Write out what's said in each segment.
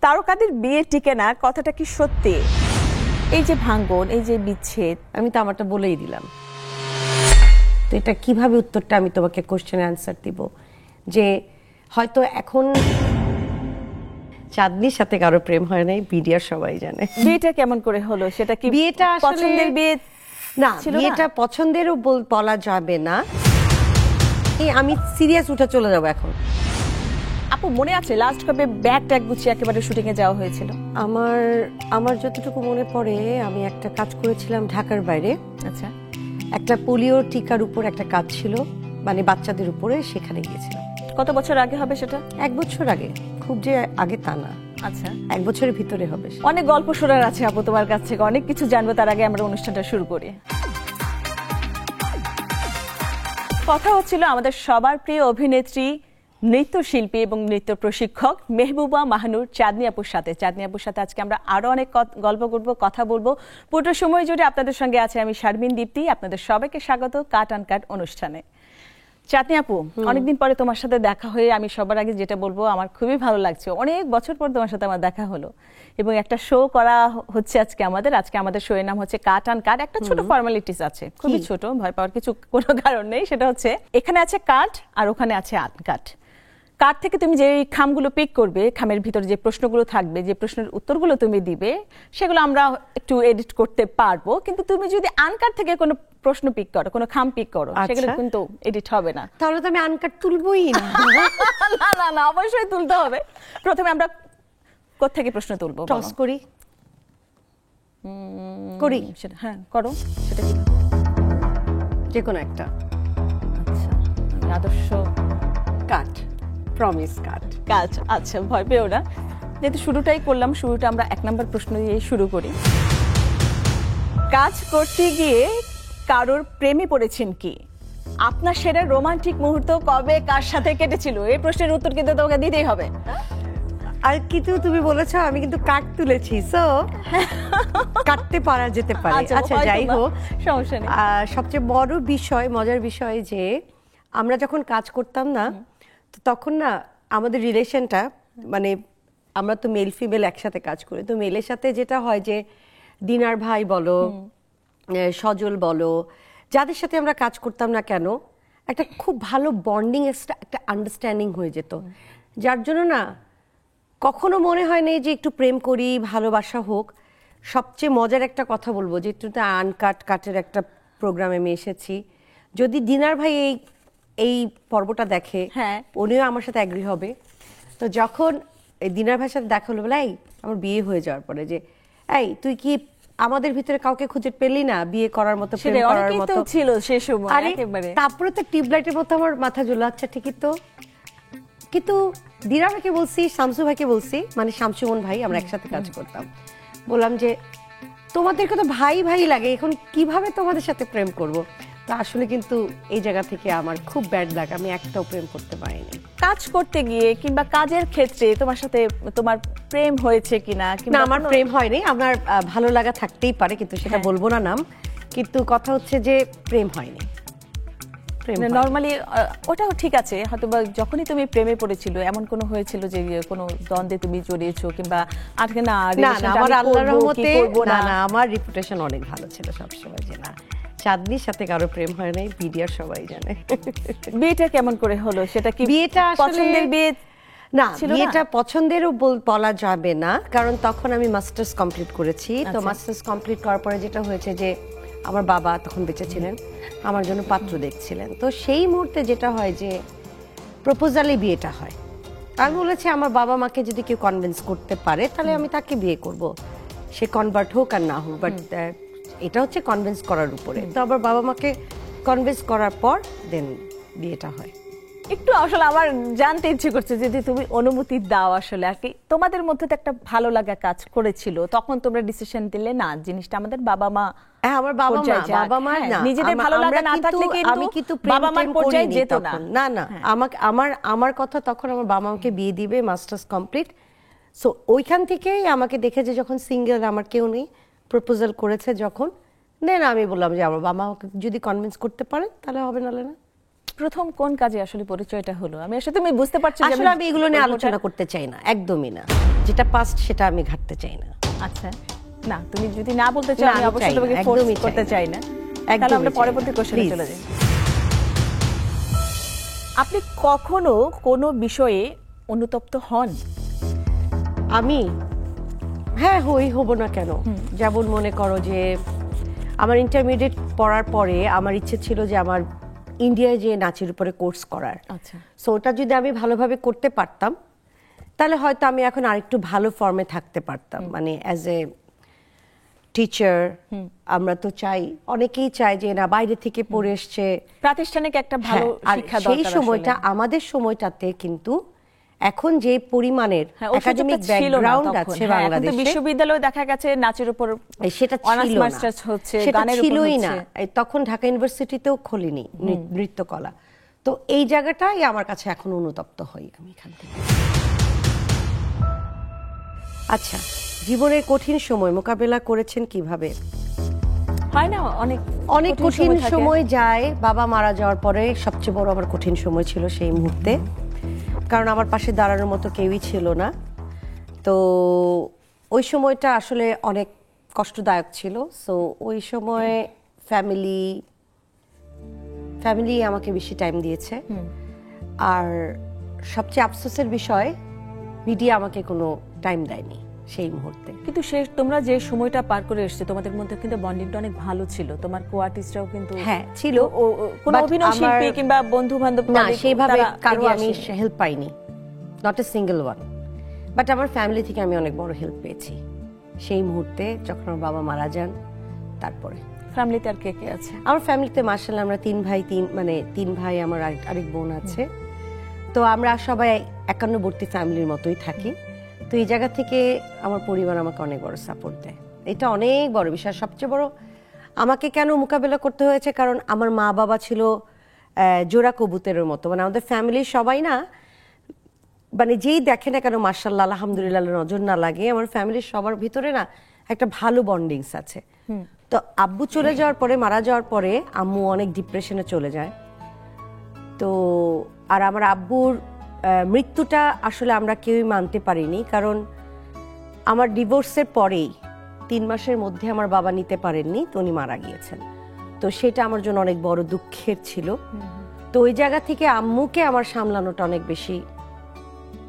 তারকাদের বিয়ে টিকে না, কথাটা কি সত্যি? এই যে ভাঙ্গন, এই যে বিচ্ছেদ, আমি তো আমারটা বলেই দিলাম। তো এটা কিভাবে উত্তরটা আমি তোমাকে কোশ্চেন অ্যান্সার দিব যে হয়তো এখন চাঁদনির সাথে কারো প্রেম হয় নাই, বিডিআর সবাই জানে। বিয়েটা কেমন করে হলো? সেটা কি বিয়েটা পছন্দের বিয়ে? না, বিয়েটা পছন্দেরও বলা যাবে না। আমি সিরিয়াস উঠে চলে যাবো এখন। আপু মনে আছে লাস্ট কবে ব্যাগ ট্যাগ গুছিয়ে একেবারে শুটিং এ যাওয়া হয়েছিল? আমার যতটুকু মনে পড়ে, আমি একটা কাজ করেছিলাম ঢাকার বাইরে। আচ্ছা, একটা পোলিও টিকার উপর একটা কাজ ছিল, মানে বাচ্চাদের উপরে, সেখানে গিয়েছিলাম। কত বছর আগে হবে সেটা? 1 বছর আগে, খুব যে আগে তা না। আচ্ছা, 1 বছরের ভিতরে হবে। অনেক গল্প শোনার আছে আপু তোমার কাছ থেকে, অনেক কিছু জানবো। তার আগে আমরা অনুষ্ঠানটা শুরু করি। কথা হচ্ছিল আমাদের সবার প্রিয় অভিনেত্রী, নৃত্যশিল্পী এবং নৃত্য প্রশিক্ষক মেহবুবা মাহানুর চাঁদনি আপুর সাথে। চাঁদনি আপুর সাথে আজকে আমরা আরো অনেক গল্প করব, কথা বলবো। পুরো সময় জুড়ে আপনাদের সঙ্গে আছে আমি শারমিন দীপ্তি। আপনাদের সবাইকে স্বাগত কাট অন কাট অনুষ্ঠানে। চাঁদনি আপু, অনেকদিন পরে তোমার সাথে দেখা হয়ে আমি সবার আগে যেটা বলবো, আমার খুবই ভালো লাগছে। অনেক বছর পর তোমার সাথে আমার দেখা হলো এবং একটা শো করা হচ্ছে আজকে আমাদের শো এর নাম হচ্ছে কাট অন কাট। একটা ছোট ফর্মালিটিস আছে, খুবই ছোট, ভয় পাওয়ার কোনো কারণ নেই। সেটা হচ্ছে এখানে আছে কাট আর ওখানে আছে আনকাট। কাট থেকে তুমি যে খামগুলো পিক করবে, খামের ভিতরে যে প্রশ্নগুলো থাকবে, যে প্রশ্নের উত্তরগুলো তুমি দিবে, সেগুলো আমরা একটু এডিট করতে পারবো। কিন্তু তুমি যদি আনকাট থেকে কোনো প্রশ্ন পিক করো, কোনো খাম পিক করো, সেগুলো কিন্তু এডিট হবে না। তাহলে তো আমি আনকাট তুলবই না। না না না, অবশ্যই তুলতে হবে। প্রথমে আমরা কোত্থেকে প্রশ্ন তুলবো? টস করি। সেটা হ্যাঁ করো, সেটা কি? যে কোনো একটা। আচ্ছা, আদর্শ কাট, প্রমিস কাট। আচ্ছা, ভয় পেও না। যেহেতু শুরুটাই করলাম, শুরুটা আমরা 1 নম্বর প্রশ্ন দিয়ে শুরু করি। কাজ করতে গিয়ে কারোর প্রেমে পড়েছেন কি? আপনার সেরা রোমান্টিক মুহূর্ত কবে, কার সাথে কেটেছিল? এই প্রশ্নের উত্তর কিন্তু তোমাকে দিতেই হবে। আর কিন্তু তুমি বলেছো আমি কিন্তু কাট তুলেছি, সো কাটতে পারা যেতে পারে। আচ্ছা, যাই হোক, সমস্যা নেই। সবচেয়ে বড় বিষয়, মজার বিষয় যে আমরা যখন কাজ করতাম না, তো তখন না আমাদের রিলেশনটা, মানে আমরা তো মেল ফিমেল একসাথে কাজ করি, তো মেলের সাথে যেটা হয় যে দিনার ভাই বলো, সজল বলো, যাদের সাথে আমরা কাজ করতাম না কেন, একটা খুব ভালো বন্ডিং, একটা আন্ডারস্ট্যান্ডিং হয়ে যেত। যার জন্য না কখনো মনে হয় না যে একটু প্রেম করি, ভালোবাসা হোক। সবচেয়ে মজার একটা কথা বলবো, যে একটু আনকাট কাটের একটা প্রোগ্রামে আমি এসেছি। যদি দিনার ভাই এই পর্বটা দেখে, হ্যাঁ, উনিও আমার সাথে অ্যাগ্রি হবে। তো যখন এই দিনার ভাইয়ের সাথে দেখা হলো, বলে এই আমার বিয়ে হয়ে যাওয়ার পরে, যে এই তুই কি আমাদের ভিতরে কাউকে খুঁজে পেলি না বিয়ে করার মতো, প্রেম করার মতো ছিল সে সময় একেবারে। তারপরে তো টিউবলাইটের মতো আমার মাথা জ্বলে, আচ্ছা ঠিকই তো। কিন্তু দিনা ভাইকে বলছি, শামসু ভাইকে বলছি, মানে শামসুমন ভাই, আমরা একসাথে কাজ করতাম, বললাম যে তোমাদেরকে তো ভাই ভাই লাগে, এখন কিভাবে তোমাদের সাথে প্রেম করব? তো আসলে কিন্তু এই জায়গা থেকে আমার খুব ব্যাড লাগে, আমি একটাও প্রেম করতে পারিনি। কাজ করতে গিয়ে কিংবা কাজের ক্ষেত্রে তোমার সাথে তোমার প্রেম হয়েছে কিনা? না, আমার প্রেম হয়নি। আমার ভালো লাগা থাকতেই পারে, কিন্তু সেটা বলবো না নাম। কিন্তু কথা হচ্ছে যে প্রেম হয়নি। নরমালি ওটাও ঠিক আছে, হয়তো যখনই তুমি প্রেমে পড়েছিল এমন কোনো হয়েছিল যে কোনো দ্বন্দ্বে তুমি জড়িয়েছো কিংবা আজকে না? আমার আল্লাহর রহমতে না, আমার রিপুটেশন অনেক ভালো ছিল সবসময়, যে না চাঁদনির সাথে কারো প্রেম হয় নাই, বিডিআর সবাই জানে। বিয়েটা কেমন করে হলো? সেটা কি বিয়েটা পছন্দের বিয়ে? না, বিয়েটা পছন্দেরও বলা যাবে না, কারণ তখন আমি মাস্টার্স কমপ্লিট করেছি। তো মাস্টার্স কমপ্লিট করার পরে যেটা হয়েছে যে আমার বাবা তখন বেঁচে ছিলেন, আমার জন্য পাত্র দেখছিলেন। তো সেই মুহূর্তে যেটা হয় যে প্রপোজালে বিয়েটা হয়। আমি বলেছি আমার বাবা মাকে যদি কেউ কনভিন্স করতে পারে তাহলে আমি তাকে বিয়ে করব, সে কনভার্ট হোক আর না হোক। বাট এটা হচ্ছে কনভিন্স করার উপরে। তো আবার বাবা মাকে কনভিন্স করার পর দেন বিয়েটা হয়। একটু আসলে আমার জানতে ইচ্ছে করছে, যদি তুমি অনুমতি দাও আসলে, আর কি তোমাদের মধ্যে তো একটা ভালো লাগা কাজ করেছিল, তখন তোমরা ডিসিশন দিলে না জিনিসটা আমাদের বাবা মা, আমার বাবা মা না, নিজেদের ভালো লাগা না থাকলে আমি কিন্তু বাবা মার পর্যায়ে যেত না। না না, আমার কথা তখন আমার বাবা মাকে বিয়ে দিবে, মাস্টার্স কমপ্লিট। সো ওইখান থেকেই আমাকে দেখে যে যখন সিঙ্গেল, আমার কেউ নেই, প্রপোজাল করেছে যখন, দেন আমি বললাম যে আমার বাবা মাকে যদি কনভিন্স করতে পারে তাহলে হবে, নাহলে না। প্রথম কোন কাজে আসলে পরিচয়টা হলো? আমি আসলে তুমি বুঝতে পারছো যে আসলে আমি এগুলো নিয়ে আলোচনা করতে চাই না, একদমই না। যেটা পাস্ট সেটা আমি ঘাটতে চাই না। আচ্ছা, না তুমি যদি না বলতে চাও না, আমি আমি অবশ্যই চাই না, তোমাকে একদমই ফোর্স করতে চাই চাই না। তাহলে একদমই আমরা চাই পরবর্তী না। কোশ্চেনে Please. চলে যাই। আপনি কখনো কোনো বিষয়ে অনুতপ্ত হন? আমি হ্যাঁ হব না কেন? যেমন মনে করো যে আমার ইন্টারমিডিয়েট পড়ার পরে আমার ইচ্ছে ছিল যে আমার ইন্ডিয়ায় যে নাচের উপরে কোর্স করার। আচ্ছা, সো ওটা যদি আমি ভালোভাবে করতে পারতাম তাহলে হয়তো আমি এখন আরেকটু ভালো ফর্মে থাকতে পারতাম, মানে অ্যাজ এ টিচার। আমরা তো চাই, অনেকেই চায় যে না বাইরে থেকে পড়ে এসছে, প্রাতিষ্ঠানিক একটা ভালো হ্যাঁ, আর শিক্ষা সেই দরকার। সময়টা আমাদের সময়টাতে কিন্তু এখন যে পরিমাণের হ্যাঁ, ওই একাডেমিক সুযোগটা ছিল না ব্যাকগ্রাউন্ড তখন। আছে হ্যাঁ, এখন তো বাংলাদেশে, বিশ্ববিদ্যালয়ে দেখা গেছে নাচের উপর সেটা অনার্স ছিল না, মাস্টার্স হচ্ছে, সেটা গানের উপর ছিলই না। হচ্ছে। তখন ঢাকা ইউনিভার্সিটিতেও খোলেনি নৃত্যকলা। তো এই জায়গাটাই আমার কাছে এখন অনুতপ্ত হই আমি এখান থেকে। আচ্ছা, জীবনের কঠিন সময় মোকাবেলা করেছেন কিভাবে? হয় না অনেক অনেক কঠিন থাকে। সময় যায়। বাবা মারা যাওয়ার পরে সবচেয়ে বড় আমার কঠিন সময় ছিল সেই মুহূর্তে, কারণ আমার পাশে দাঁড়ানোর মতো কেউই ছিল না। তো ওই সময়টা আসলে অনেক কষ্টদায়ক ছিল। সো ওই সময় ফ্যামিলি আমাকে বেশি টাইম দিয়েছে। আর সবচেয়ে আফসোসের বিষয়, মিডিয়া আমাকে কোনো টাইম দেয়নি সেই মুহূর্তে। কিন্তু তোমরা যে সময়টা পার করে এসেছো তোমাদের মধ্যে কিন্তু বন্ডিংটা অনেক ভালো ছিল। তোমার কো-আর্টিস্টরাও কিন্তু হ্যাঁ ছিল, কোনো অভিনয় শিল্পী কিংবা বন্ধু বান্ধব না সেইভাবে কারো আমি হেল্প পাইনি, not a single one. But আমার ফ্যামিলি থেকে আমি অনেক বড় হেল্প পেয়েছি সেই মুহূর্তে যখন আমার বাবা মারা যান। তারপরে ফ্যামিলিতে আর কে কে আছে? আমার ফ্যামিলিতে মাশাআল্লাহ আমরা তিন ভাই, আমার আরেক বোন আছে। তো আমরা সবাই একান্নবর্তী ফ্যামিলির মতোই থাকি। তো এই জায়গা থেকে আমার পরিবার আমাকে অনেক বড় সাপোর্ট দেয়, এটা অনেক বড় বিষয়। সবচেয়ে বড় আমাকে কেন মোকাবেলা করতে হয়েছে, কারণ আমার মা বাবা ছিল জোড়া কবুতরের মতো, মানে আমাদের ফ্যামিলির সবাই না, মানে যেই দেখে না কেন মাশাআল্লাহ আলহামদুলিল্লাহ নজর না লাগে, আমার ফ্যামিলির সবার ভিতরে না একটা ভালো বন্ডিংস আছে। তো আব্বু চলে যাওয়ার পরে, মারা যাওয়ার পরে আম্মু অনেক ডিপ্রেশনে চলে যায়। তো আর আমার আব্বুর মৃত্যুটা আসলে আমরা কেউই মানতে পারিনি, কারণ আমার ডিভোর্সের পরেই 3 মাসের মধ্যে আমার বাবা নিতে পারেননি, তো উনি মারা গিয়েছেন। তো সেটা আমার জন্য অনেক বড় দুঃখের ছিল। তো ওই জায়গা থেকে আম্মুকে আমার সামলানোটা অনেক বেশি,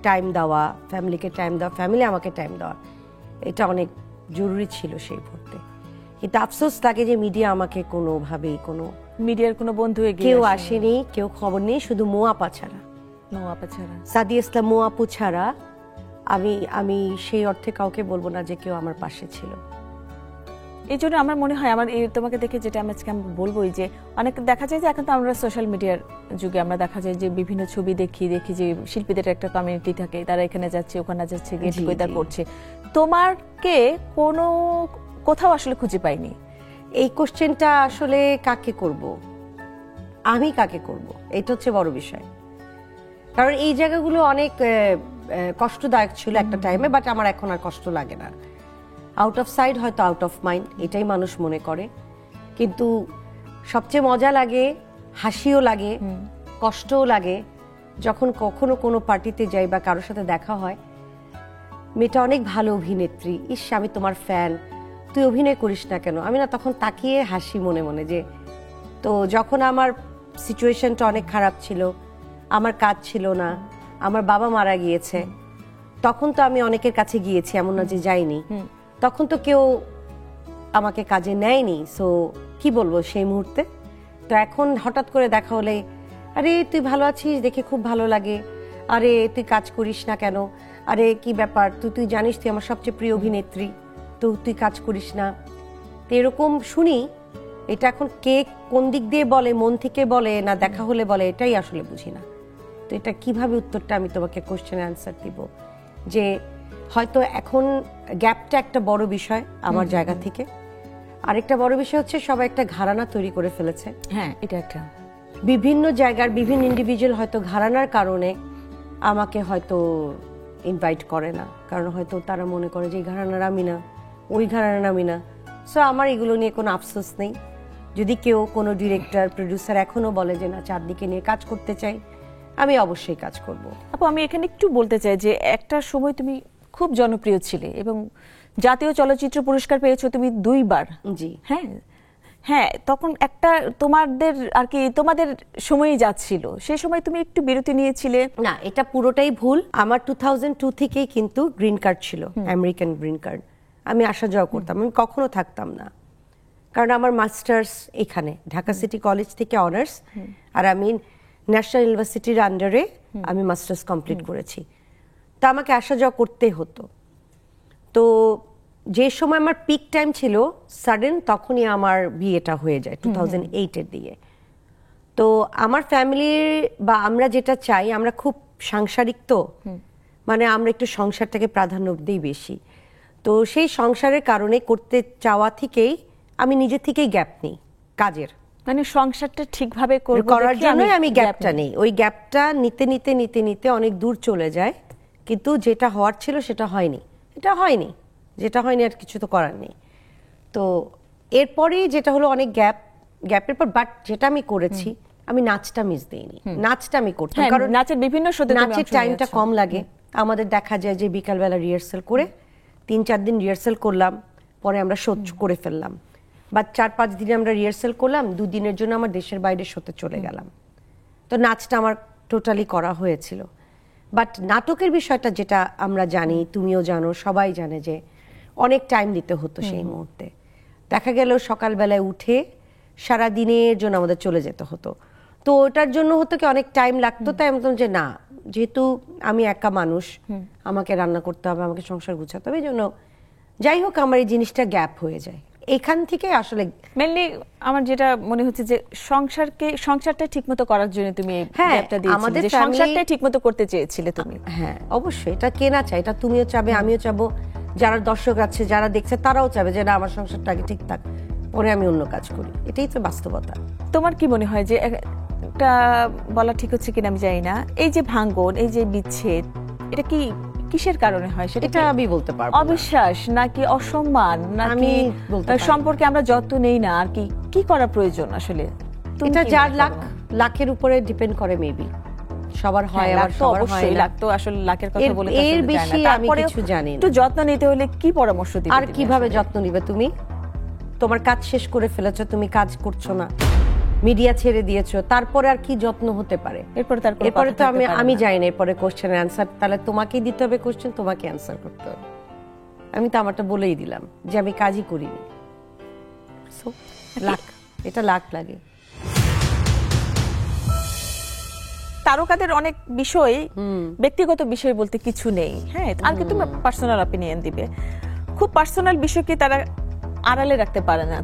টাইম দেওয়া, ফ্যামিলিকে টাইম দেওয়া, ফ্যামিলি আমাকে টাইম দেওয়া, এটা অনেক জরুরি ছিল সেই মুহূর্তে। কিন্তু আফসোস লাগে যে মিডিয়া আমাকে কোনোভাবেই মিডিয়ার কোনো বন্ধু কেউ আসেনি, কেউ খবর নেই, শুধু মোয়াপা ছাড়া, সাদিয়া ইসলাম মোয়াপু ছাড়া আমি সেই অর্থে কাউকে বলবো না যে কেউ আমার পাশে ছিল। এই জন্য আমার মনে হয়, আমার তোমাকে দেখে যেটা আমি আজকে বলবোই যে অনেক দেখা যায় যে এখন তো আমরা সোশ্যাল মিডিয়ার যুগে আমরা দেখা যায় যে বিভিন্ন ছবি দেখি যে শিল্পীদের একটা কমিউনিটি থাকে, তারা এখানে যাচ্ছে ওখানে যাচ্ছে, গেট টুগেদার করছে। তোমাকে কোথাও আসলে খুঁজে পাইনি। এই কোশ্চেনটা আসলে কাকে করব, আমি কাকে করব, এটা হচ্ছে বড় বিষয়। কারণ এই জায়গাগুলো অনেক কষ্টদায়ক ছিল একটা টাইমে, বাট আমার এখন আর কষ্ট লাগে না। আউট অফ সাইড হয়তো আউট অফ মাইন্ড, এটাই মানুষ মনে করে। কিন্তু সবচেয়ে মজা লাগে, হাসিও লাগে, কষ্টও লাগে যখন কখনো কোনো পার্টিতে যাই বা কারোর সাথে দেখা হয়, মেয়েটা অনেক ভালো অভিনেত্রী, ইস আমি তোমার ফ্যান, তুই অভিনয় করিস না কেন? আমি না তখন তাকিয়ে হাসি মনে মনে যে, তো যখন আমার সিচুয়েশনটা অনেক খারাপ ছিল, আমার কাজ ছিল না, আমার বাবা মারা গিয়েছে, তখন তো আমি অনেকের কাছে গিয়েছি, এমন না যে যাইনি। তখন তো কেউ আমাকে কাজে নেয়নি। সো কি বলবো সেই মুহূর্তে। তো এখন হঠাৎ করে দেখা হলে, আরে তুই ভালো আছিস, দেখে খুব ভালো লাগে, আরে তুই কাজ করিস না কেন, আরে কি ব্যাপার, তুই জানিস তুই আমার সবচেয়ে প্রিয় অভিনেত্রী, তো তুই কাজ করিস না। তো এরকম শুনি, এটা এখন কে কোন দিক দিয়ে বলে, মন থেকে বলে না দেখা হলে বলে, এটাই আসলে বুঝি না। তো এটা কিভাবে উত্তরটা আমি তোমাকে কোশ্চেন অ্যান্সার দিব, যে হয়তো এখন গ্যাপটা একটা বড় বিষয় আমার জায়গা থেকে। আরেকটা বড় বিষয় হচ্ছে সবাই একটা ঘরানা তৈরি করে ফেলেছে। হ্যাঁ, এটা একটা বিভিন্ন জায়গার বিভিন্ন ইন্ডিভিজুয়াল হয়তো ঘরানার কারণে আমাকে হয়তো ইনভাইট করে না, কারণ হয়তো তারা মনে করে যে এই ঘরানার আমি না, ওই ঘরানার আমি না। সো আমার এগুলো নিয়ে কোনো আফসোস নেই। যদি কেউ কোনো ডিরেক্টর প্রোডিউসার এখনো বলে যে না চাঁদনিকে নিয়ে কাজ করতে চাই, আমি অবশ্যই কাজ করব। আপু আমি এখানে একটু বলতে চাই যে একটা সময় তুমি খুব জনপ্রিয় ছিলে এবং জাতীয় চলচ্চিত্র পুরস্কার পেয়েছো তুমি 2 বার। জি হ্যাঁ হ্যাঁ, তখন একটা তোমাদের আর কি তোমাদের সময়ই যাচ্ছিল, সেই সময় তুমি একটু বিরতি নিয়েছিলে। না, এটা পুরোটাই ভুল। আমার 2002 থেকেই কিন্তু গ্রিন কার্ড ছিল, আমেরিকান গ্রিন কার্ড। আমি আসা যাওয়া করতাম, আমি কখনো থাকতাম না, কারণ আমার মাস্টার্স এখানে ঢাকা সিটি কলেজ থেকে অনার্স, আর আমি ন্যাশনাল ইউনিভার্সিটির আন্ডারে আমি মাস্টার্স কমপ্লিট করেছি। তা আমাকে আসা যাওয়া করতে হতো। তো যে সময় আমার পিক টাইম ছিল সাডেন, তখনই আমার বিয়েটা হয়ে যায় 2008-এর দিকে। তো আমার ফ্যামিলির বা আমরা যেটা চাই, আমরা খুব সাংসারিক, তো মানে আমরা একটু সংসারটাকে প্রাধান্য দিই বেশি। তো সেই সংসারের কারণে করতে চাওয়া থেকেই আমি নিজে থেকেই গ্যাপ নিই কাজের, মানে সংসারটা ঠিকভাবে করার জন্য আমি গ্যাপটা নেই। ওই গ্যাপটা নিতে নিতে নিতে নিতে অনেক দূর চলে যায়, কিন্তু যেটা হওয়ার ছিল সেটা হয়নি। এটা হয়নি, যেটা হয়নি আর কিছু তো করার নেই। তো এরপরেই যেটা হলো অনেক গ্যাপের পর, বাট যেটা আমি করেছি, আমি নাচটা মিস দিইনি। নাচটা আমি করতাম, কারণ নাচের বিভিন্ন শোতে নাচের টাইমটা কম লাগে আমাদের। দেখা যায় যে বিকালবেলা রিহার্সাল করে 3-4 দিন রিহার্সাল করলাম, পরে আমরা শো করে ফেললাম, বা 4-5 দিনে আমরা রিহার্সাল করলাম, 2 দিনের জন্য আমার দেশের বাইরে শোতে চলে গেলাম। তো নাচটা আমার টোটালি করা হয়েছিল। বাট নাটকের বিষয়টা যেটা আমরা জানি, তুমিও জানো, সবাই জানে যে অনেক টাইম দিতে হতো সেই মুহূর্তে। দেখা গেল সকালবেলায় উঠে সারা দিনের জন্য আমাদের চলে যেতে হতো। তো ওটার জন্য হতো কি অনেক টাইম লাগতো। তাই আমি বলতাম যে না, যেহেতু আমি একা মানুষ, আমাকে রান্না করতে হবে, আমাকে সংসার গুছাতে হবে, এই জন্য যাই হোক আমার এই জিনিসটা গ্যাপ হয়ে যায়। এখান থেকে আসলে মেনলি আমার যেটা মনে হচ্ছে যে সংসারটা ঠিকমতো করার জন্য তুমি এই গ্যাপটা দিয়েছিলে, যে সংসারটা ঠিকমতো করতে চেয়েছিলে তুমি। হ্যাঁ অবশ্যই, এটা কেনা চাই, এটা তুমিও চাবে, আমিও চাবো, যারা দর্শক আছে যারা দেখছে তারাও চাবে যে না আমার সংসারটা আগে ঠিক থাক, পরে আমি অন্য কাজ করি। এটাই তো বাস্তবতা। তোমার কি মনে হয় যে একটা বলা ঠিক হচ্ছে কিনা আমি জানি না, এই যে ভাঙ্গন, এই যে বিচ্ছেদ, এটা কি কিসের কারণে হয় সেটা এটা আমি বলতে পারবো না। অবিশ্বাস নাকি অসম্মান নাকি সম্পর্কে আমরা যত্ন নেই না, আর কি করা প্রয়োজন আসলে? এটা যার লাখের উপরে ডিপেন্ড করে, মেবি সবার হয়, আবার সবার হয় না। লাগতো আসলে লাখের কথা বলে এর বেশি আমি কিছু জানি না। একটু যত্ন নিতে হলে কি পরামর্শ দিবে? আর কিভাবে যত্ন নিবে? তুমি তোমার কাজ শেষ করে ফেলেছো, তুমি কাজ করছো না, মিডিয়া ছেড়ে দিয়েছো, তারপরে আর কি যত্ন হতে পারে? এরপরে তো আমি জানি না এরপরে কোশ্চেনের অ্যান্সার, তাহলে তোমাকেই দিতে হবে কোশ্চেন, তোমাকে অ্যান্সার করতে হবে। আমি তো আমারটা বলেই দিলাম যে আমি কাজই করিনি। এটা লাখ লাগে। তারকাদের অনেক বিষয়, ব্যক্তিগত বিষয় বলতে কিছু নেই। হ্যাঁ, আর কি তুমি পার্সোনাল অপিনিয়ন দিবে, খুব পার্সোনাল বিষয়কে তারা আড়ালে রাখতে পারে না।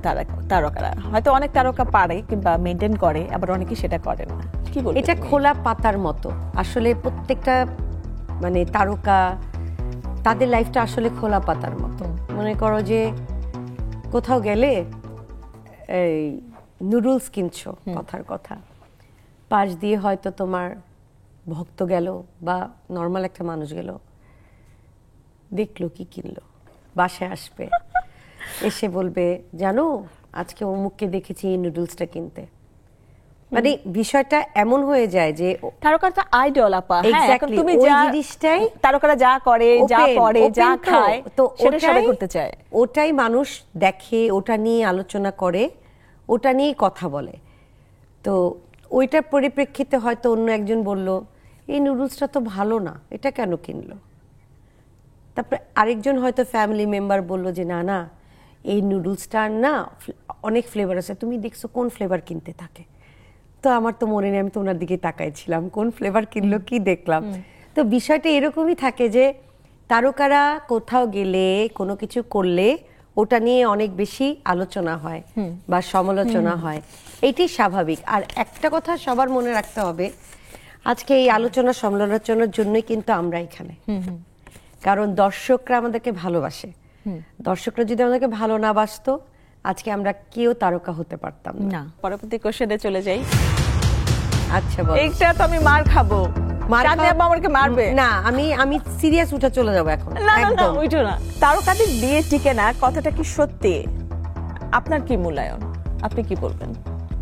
তারকারা হয়তো অনেক তারকা পারে কিংবা মেনটেন করে, আবার অনেকে সেটা করে না। কি বলবো, এটা খোলা পাতার মতো। আসলে প্রত্যেকটা মানে তারকা, তাদের লাইফটা আসলে খোলা পাতার মতো। মনে করো যে কোথাও গেলে এই নুডলস কিনছো, কথার কথা, পাশ দিয়ে হয়তো তোমার ভক্ত গেল বা নর্মাল একটা মানুষ গেল, দেখলো কি কিনলো, বাসায় আসবে, এসে বলবে জানো আজকে অমুককে দেখেছি এই নুডলসটা কিনতে। মানে বিষয়টা এমন হয়ে যায় যে তারকার তো আইডল আপা। হ্যাঁ, এখন তুমি ওই যা জিনিসটাই তারকারা যা করে, যা পড়ে, যা খায়, তো সেটা সবাই করতে চায়। ওটাই মানুষ দেখে, ওটা নিয়ে আলোচনা করে, ওটা নিয়ে কথা বলে। তো ওইটার পরিপ্রেক্ষিতে হয়তো অন্য একজন বলল এই নুডলসটা তো ভালো না, এটা কেন কিনলো? তারপরে আরেকজন হয়তো ফ্যামিলি মেম্বার বলল যে না না, এই নুডলসটার না অনেক ফ্লেভার আছে, তুমি দেখছো কোন ফ্লেভার কিনতে থাকে? তো আমার তো মনে নেই, আমি তো ওনার দিকে তাকাইছিলাম, কোন ফ্লেভার কিনলো কি দেখলাম। তো বিষয়টা এরকমই থাকে যে তারকারা কোথাও গেলে কোনো কিছু করলে ওটা নিয়ে অনেক বেশি আলোচনা হয় বা সমালোচনা হয়, এইটাই স্বাভাবিক। আর একটা কথা সবার মনে রাখতে হবে, আজকে এই আলোচনা সমালোচনার জন্যই কিন্তু আমরা এখানে, কারণ দর্শকরা আমাদেরকে ভালোবাসে। দর্শকরা যদি আমাদেরকে ভালো না বাসতো, আজকে আমরা কেউ তারকা হতে পারতাম না। পরবর্তী কোশ্চেনে চলে যাই। আচ্ছা বল। এইটা তো আমি মার খাবো, আমাকে মারবে না, আমি সিরিয়াস উঠে চলে যাবো এখন। একদম উঠো না। তারকাদের বিয়ে টিকে না, কথাটা কি সত্যি? আপনার কি মূল্যায়ন? আপনি কি বলবেন?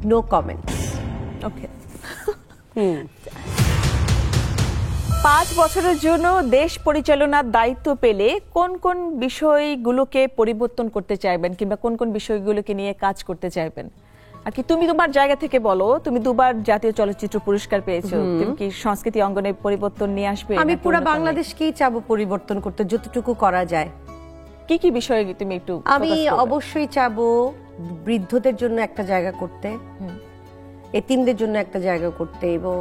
No comment. ওকে। 5 বছরের জন্য দেশ পরিচালনার দায়িত্ব পেলে কোন কোন বিষয়গুলোকে পরিবর্তন করতে চাইবেন কিংবা কোন কোন বিষয়গুলোকে নিয়ে কাজ করতে চাইবেন? আর কি তুমি তোমার জায়গা থেকে বলো, তুমি 2বার জাতীয় চলচ্চিত্র পুরস্কার পেয়েছো, তুমি কি সংস্কৃতি অঙ্গনে পরিবর্তন নিয়ে আসবে? আমি পুরো বাংলাদেশকেই চাবো পরিবর্তন করতে যতটুকু করা যায়। কি কি বিষয়ে তুমি একটু? আমি অবশ্যই চাবো বৃদ্ধদের জন্য একটা জায়গা করতে, এতিমদের জন্য একটা জায়গা করতে, এবং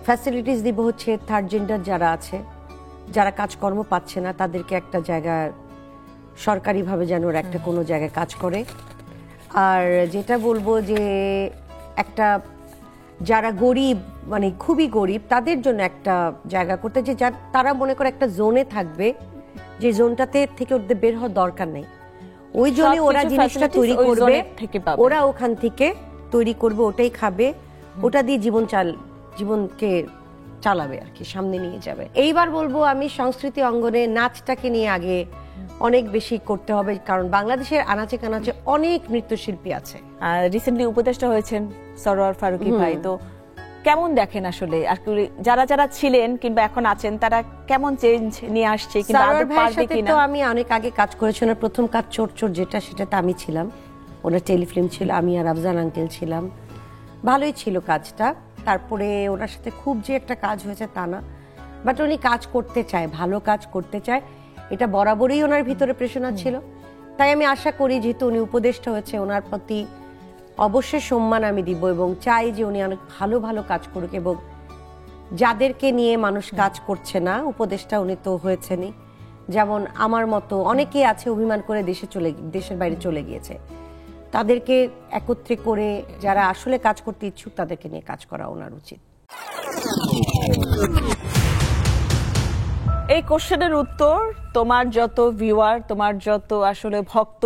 ফ্যাসিলিটিস দিব হচ্ছে থার্ড জেন্ডার যারা আছে, যারা কাজকর্ম পাচ্ছে না, তাদেরকে একটা জায়গা সরকারিভাবে যেন ওরা একটা কোনো জায়গায় কাজ করে। আর যেটা বলবো যে একটা যারা গরিব, মানে খুবই গরিব, তাদের জন্য একটা জায়গা করতে, যে তারা মনে করে একটা জোনে থাকবে, যে জোনটাতে থেকে ওদের বের হওয়ার দরকার নেই, ওই জন্য ওরা জিনিসটা তৈরি করবে, ওরা ওখান থেকে তৈরি করবে, ওটাই খাবে, ওটা দিয়ে জীবনকে চালাবে আর কি, সামনে নিয়ে যাবে। এইবার বলবো আমি সংস্কৃতি অঙ্গনে নাচটাকে নিয়ে আগে অনেক বেশি করতে হবে, কারণ বাংলাদেশের আনাচে কানাচে অনেক নৃত্যশিল্পী আছে। রিসেন্টলি উপদেষ্টা হয়েছেন সরোয়ার ফারুকী ভাই, তো কেমন দেখেন আসলে আর যারা যারা ছিলেন কিংবা এখন আছেন তারা কেমন চেঞ্জ নিয়ে আসছে কিংবা আদৌ পারবে কিনা? তো আমি অনেক আগে কাজ করেছি, ওনার প্রথম কাজ চোর চোর যেটা, সেটাতে আমি ছিলাম, ওনার টেলিফিল্ম ছিল, আমি আর আফজান আঙ্কেল ছিলাম, ভালোই ছিল কাজটা। তারপরে ওনার সাথে খুব যে একটা কাজ হয়েছে তা না, বাট উনি কাজ করতে চায়, ভালো কাজ করতে চায়, এটা বরাবরই ওনার ভিতরে প্রেরণা ছিল। তাই আমি আশা করি যেহেতু উনি উপদেষ্টা হয়েছে, ওনার প্রতি অবশ্যই সম্মান আমি দিব এবং চাই যে উনি অনেক ভালো ভালো কাজ করুক, এবং যাদেরকে নিয়ে মানুষ কাজ করছে না, উপদেষ্টা উনি তো হয়েছেনই, যেমন আমার মতো অনেকেই আছে অভিমান করে দেশের বাইরে চলে গিয়েছে, তাদেরকে একত্রে করে যারা আসলে কাজ করতে ইচ্ছুক তাদেরকে নিয়ে কাজ করা ওনার উচিত। এই কোশ্চেনের উত্তর তোমার যত ভিউয়ার, তোমার যত আসলে ভক্ত,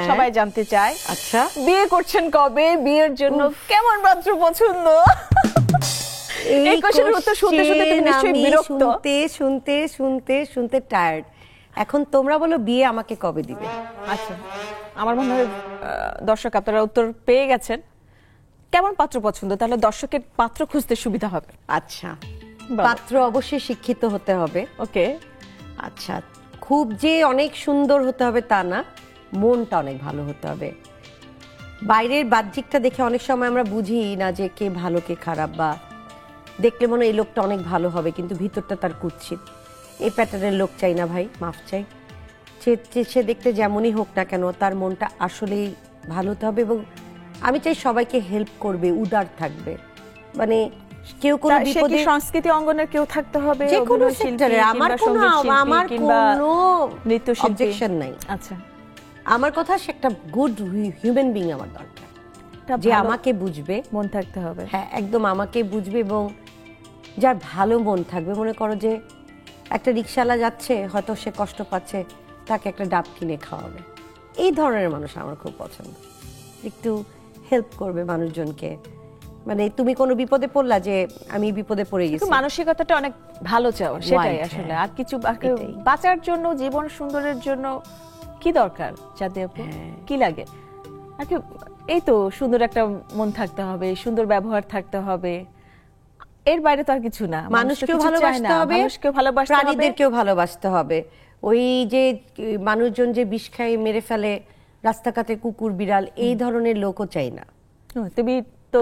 সবাই জানতে চায়। আচ্ছা, বিয়ে করছেন কবে? বিয়ের জন্য কেমন পাত্র পছন্দ? এই কোশ্চেনের উত্তর শুনতে শুনতে তুমি নিশ্চয়ই বিরক্ত। শুনতে টায়ার্ড। এখন তোমরা বলো বিয়ে আমাকে কবে দিবে? আচ্ছা, আমার মনে হয় দর্শক আপনারা উত্তর পেয়ে গেছেন। কেমন পাত্র পছন্দ, তাহলে দর্শকের পাত্র খুঁজতে সুবিধা হবে। আচ্ছা, পাত্র অবশ্যই শিক্ষিত হতে হবে। ওকে। আচ্ছা, খুব যে অনেক সুন্দর হতে হবে তা না, মনটা অনেক ভালো হতে হবে। বাইরের বাহ্যিকটা দেখে অনেক সময় আমরা বুঝি না যে কে ভালো কে খারাপ, বা দেখলে মনে হয় এই লোকটা অনেক ভালো হবে কিন্তু ভিতরটা তার কুৎসিত। এই প্যাটার্নের লোক চাই না ভাই, মাফ চাই। সে দেখতে যেমনই হোক না কেন তার মনটা আসলেই ভালো হতে হবে, এবং আমি চাই সবাইকে হেল্প করবে, উদার থাকবে, মানে কেউ কোনো বিপদে। সংস্কৃতি অঙ্গনের কেউ থাকতে হবে, যে কোনো সেক্টরে, আমার কোনো অবজেকশন নাই। আচ্ছা, আমার কথা সে একটা গুড হিউম্যান বিং আমার দরকার, যে আমাকে বুঝবে, মন থাকতে হবে। হ্যাঁ, একদম আমাকে বুঝবে, এবং যার ভালো মন থাকবে। মনে করো যে একটা রিকশাওয়ালা যাচ্ছে, হয়তো সে কষ্ট পাচ্ছে, তাকে একটা ডাব কিনে খাওয়াবে, এই ধরনের মানুষ আমার খুব পছন্দ। একটু হেল্প করবে মানুষজনকে, মানে তুমি কোনো বিপদে পড়লা যে আমি বিপদে পড়ে গেছি, মানসিকতাটা অনেক ভালো চাও, সেটাই আসলে। আর কিছু বাঁচার জন্য, জীবন সুন্দরের জন্য কি দরকার জাতি আপু, কি লাগে? আর কি এই তো সুন্দর একটা মন থাকতে হবে, সুন্দর ব্যবহার থাকতে হবে, এর বাইরে তো আর কিছু না। মানুষকেও ভালোবাসতে হবে, প্রাণীদেরকেও ভালোবাসতে হবে। ওই যে মানুষজন যে বিষ খাই মেরে ফেলে, রাস্তাঘাটে কুকুর বিড়াল, এই ধরনের লোকও চাই না। তুমি তো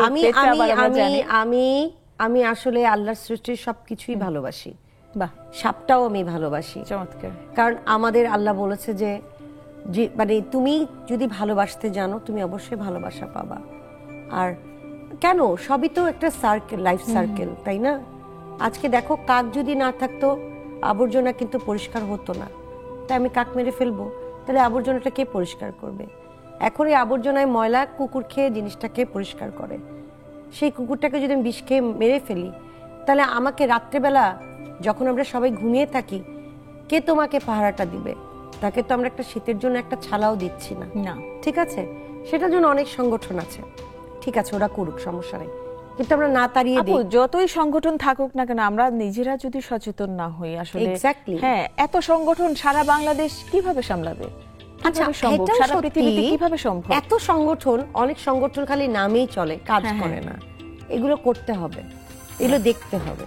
আমি আসলে আল্লাহর সৃষ্টির সবকিছুই ভালোবাসি, বাহ, সাপটাও আমি ভালোবাসি। চমৎকার। কারণ আমাদের আল্লাহ বলেছে যে মানে তুমি যদি ভালোবাসতে জানো তুমি অবশ্যই ভালোবাসা পাবা। আর কেন, সবই তো একটা সার্কেল, লাইফ সার্কেল, তাই না? আজকে দেখো, কাক যদি না থাকতো আবর্জনা কিন্তু পরিষ্কার হতো না, তাই আমি কাক মেরে ফেলবো, তাহলে আবর্জনাটা কে পরিষ্কার করবে? এখন এই আবর্জনায় ময়লা কুকুর খেয়ে জিনিসটাকে পরিষ্কার করে, সেই কুকুরটাকে যদি আমি বিষ খেয়ে মেরে ফেলি, তাহলে আমাকে রাত্রেবেলা যখন আমরা সবাই ঘুমিয়ে থাকি, কে তোমাকে পাহারাটা দিবে? তাকে তো আমরা একটা শীতের জন্য একটা ছালাও দিচ্ছি না, ঠিক আছে? সেটার জন্য অনেক সংগঠন আছে, ঠিক আছে, ওরা করুক, সমস্যা নেই, কিন্তু আমরা না তাড়িয়ে দিই। যতই সংগঠন থাকুক না কেন, আমরা নিজেরা যদি সচেতন না হই আসলে, এক্স্যাক্টলি, হ্যাঁ, এত সংগঠন সারা বাংলাদেশ কিভাবে সামলাবে? কিভাবে সম্ভব? এটাও সারা সত্যি, পৃথিবীতে কিভাবে সম্ভব? এত সংগঠন, অনেক সংগঠন খালি নামেই চলে, কাজ হ্যাঁ, করে না। এগুলো করতে হবে, এগুলো দেখতে হবে।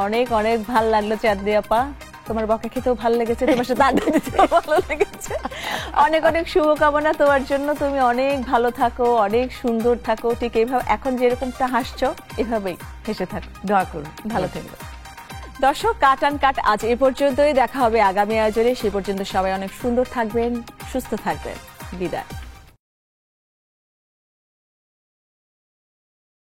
অনেক অনেক ভালো লাগলো চাঁদনি আপা, তোমার বকা খেতেও ভালো লেগেছে, তোমার সাথে আড্ডা দিতেও ভালো লেগেছে। অনেক অনেক শুভকামনা তোমার জন্য, তুমি অনেক ভালো থাকো, অনেক সুন্দর থাকো, ঠিক এইভাবে এখন যেরকমটা হাসছো এভাবেই হেসে থাকো। দোয়া করুন, ভালো থেকো। দর্শক, কাট অ্যান্ড কাট আজ এ পর্যন্তই। দেখা হবে আগামী আয়োজনে। সে পর্যন্ত সবাই অনেক সুন্দর থাকবেন, সুস্থ থাকবেন। বিদায়।